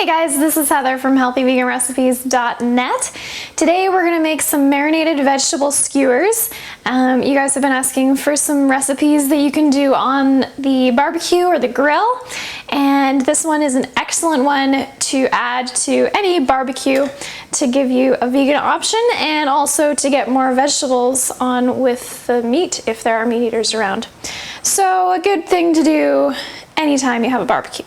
Hey guys, this is Heather from healthyveganrecipes.net. Today we're going to make some marinated vegetable skewers. You guys have been asking for some recipes that you can do on the barbecue or the grill, and this one is an excellent one to add to any barbecue to give you a vegan option and also to get more vegetables on with the meat if there are meat eaters around. So a good thing to do anytime you have a barbecue.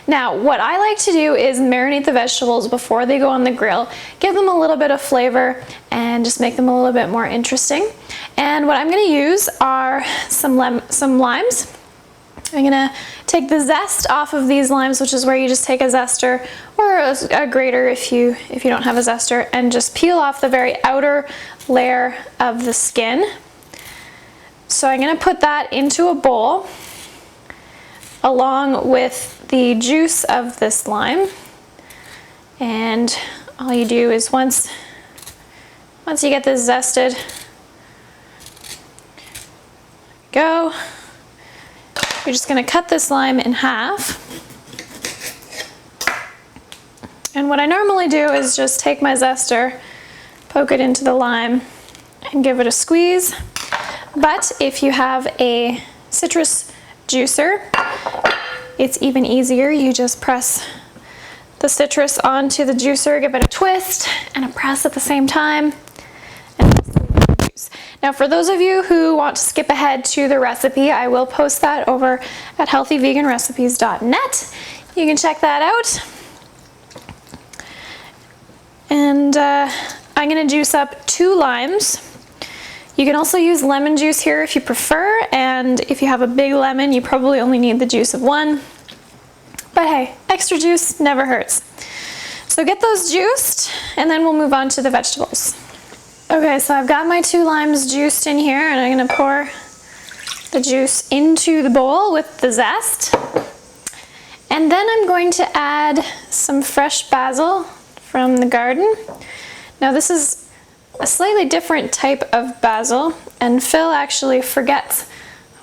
Now, what I like to do is marinate the vegetables before they go on the grill, give them a little bit of flavor, and just make them a little bit more interesting. And what I'm going to use are some limes. I'm going to take the zest off of these limes, which is where you just take a zester or a grater if you don't have a zester, and just peel off the very outer layer of the skin. So I'm going to put that into a bowl along with the juice of this lime, and all you do is once you get this zested, you're just going to cut this lime in half. And what I normally do is just take my zester, poke it into the lime, and give it a squeeze. But if you have a citrus juicer, it's even easier. You just press the citrus onto the juicer, give it a twist and a press at the same time, and juice. Now, for those of you who want to skip ahead to the recipe, I will post that over at healthyveganrecipes.net. You can check that out. And I'm going to juice up 2 limes. You can also use lemon juice here if you prefer, and if you have a big lemon, you probably only need the juice of 1. But hey, extra juice never hurts. So get those juiced, and then we'll move on to the vegetables. Okay, so I've got my 2 limes juiced in here, and I'm going to pour the juice into the bowl with the zest. And then I'm going to add some fresh basil from the garden. Now this is a slightly different type of basil, and Phil actually forgets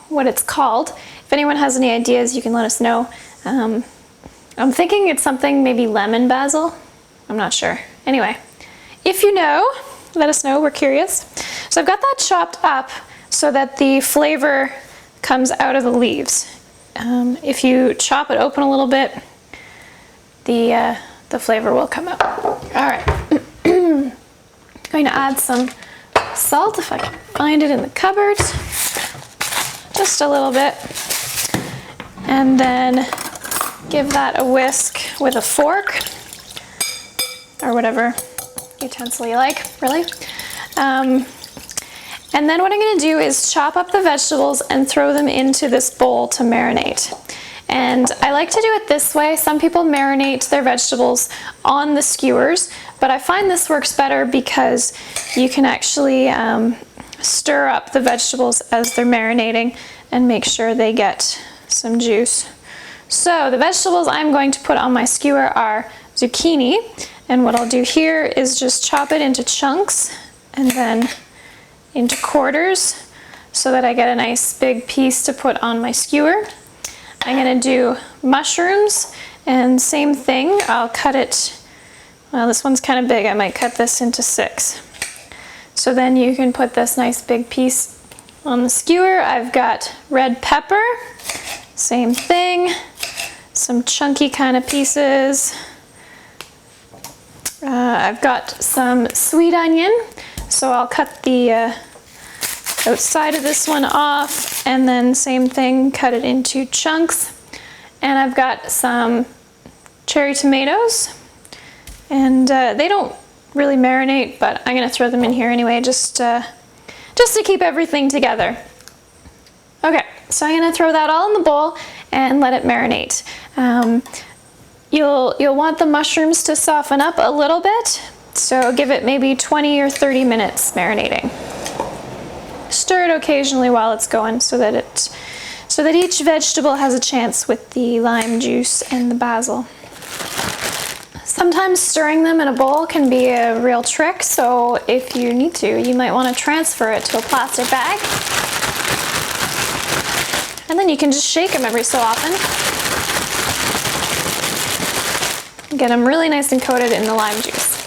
what it's called. If anyone has any ideas, you can let us know. I'm thinking it's something maybe lemon basil. I'm not sure. Anyway, if you know, let us know. We're curious. So I've got that chopped up so that the flavor comes out of the leaves. If you chop it open a little bit, the flavor will come out. All right. I'm going to add some salt if I can find it in the cupboard, just a little bit, and then give that a whisk with a fork or whatever utensil you like, really. And then what I'm going to do is chop up the vegetables and throw them into this bowl to marinate. And I like to do it this way. Some people marinate their vegetables on the skewers, but I find this works better because you can actually stir up the vegetables as they're marinating and make sure they get some juice. So the vegetables I'm going to put on my skewer are zucchini, and what I'll do here is just chop it into chunks and then into quarters so that I get a nice big piece to put on my skewer. I'm going to do mushrooms, and same thing, I'll cut it, well, this one's kind of big, I might cut this into 6. So then you can put this nice big piece on the skewer. I've got red pepper, same thing, some chunky kind of pieces. I've got some sweet onion, so I'll cut the outside of this one off, and then same thing, cut it into chunks. And I've got some cherry tomatoes, and they don't really marinate, but I'm gonna throw them in here anyway, just to keep everything together. Okay, so I'm gonna throw that all in the bowl and let it marinate. You'll want the mushrooms to soften up a little bit, so give it maybe 20 or 30 minutes marinating. Stir it occasionally while it's going so that each vegetable has a chance with the lime juice and the basil. Sometimes stirring them in a bowl can be a real trick, so if you need to, you might want to transfer it to a plastic bag. And then you can just shake them every so often. Get them really nice and coated in the lime juice.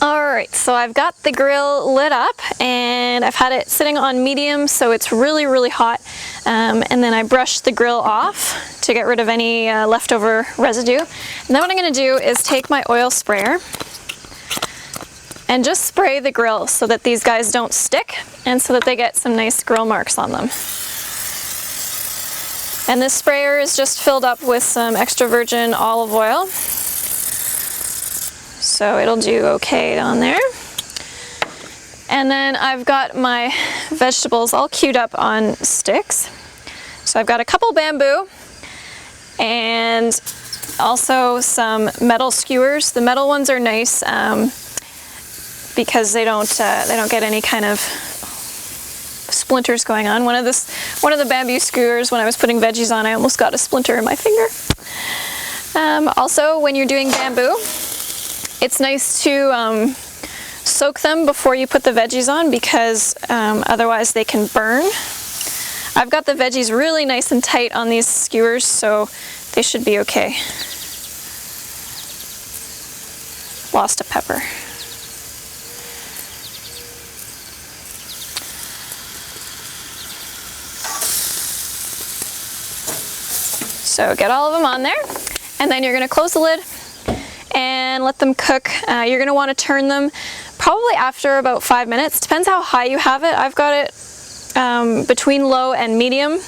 Alright, so I've got the grill lit up and I've had it sitting on medium, so it's really, really hot. And then I brushed the grill off to get rid of any leftover residue. And then what I'm going to do is take my oil sprayer and just spray the grill so that these guys don't stick and so that they get some nice grill marks on them. And this sprayer is just filled up with some extra virgin olive oil. So it'll do okay on there. And then I've got my vegetables all queued up on sticks. So I've got a couple bamboo and also some metal skewers. The metal ones are nice because they don't get any kind of splinters going on. One of the bamboo skewers, when I was putting veggies on, I almost got a splinter in my finger. Also, when you're doing bamboo, it's nice to soak them before you put the veggies on because otherwise they can burn. I've got the veggies really nice and tight on these skewers, so they should be okay. Lost a pepper. So get all of them on there, and then you're going to close the lid and let them cook. You're going to want to turn them probably after about 5 minutes. Depends how high you have it. I've got it between low and medium,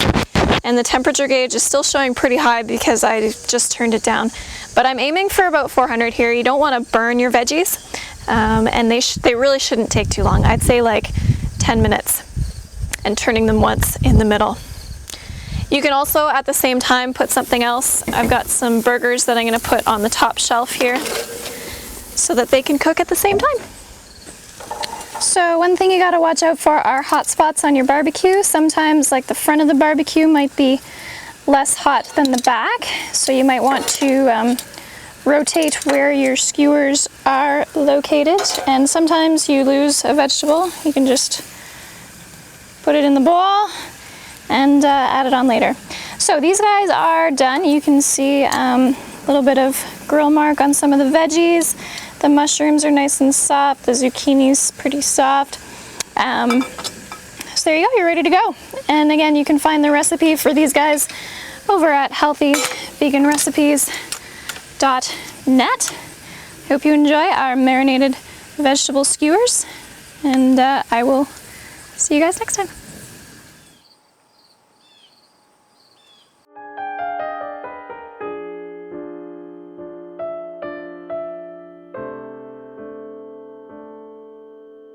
and the temperature gauge is still showing pretty high because I just turned it down. But I'm aiming for about 400 here. You don't want to burn your veggies, and they really shouldn't take too long. I'd say like 10 minutes, and turning them once in the middle. You can also, at the same time, put something else. I've got some burgers that I'm going to put on the top shelf here so that they can cook at the same time. So one thing you got to watch out for are hot spots on your barbecue. Sometimes, like, the front of the barbecue might be less hot than the back, so you might want to rotate where your skewers are located. And sometimes you lose a vegetable. You can just put it in the bowl and add it on later. So these guys are done. You can see a little bit of grill mark on some of the veggies. The mushrooms are nice and soft. The zucchini's pretty soft. So there you go, you're ready to go. And again, you can find the recipe for these guys over at healthyveganrecipes.net. Hope you enjoy our marinated vegetable skewers, and I will see you guys next time.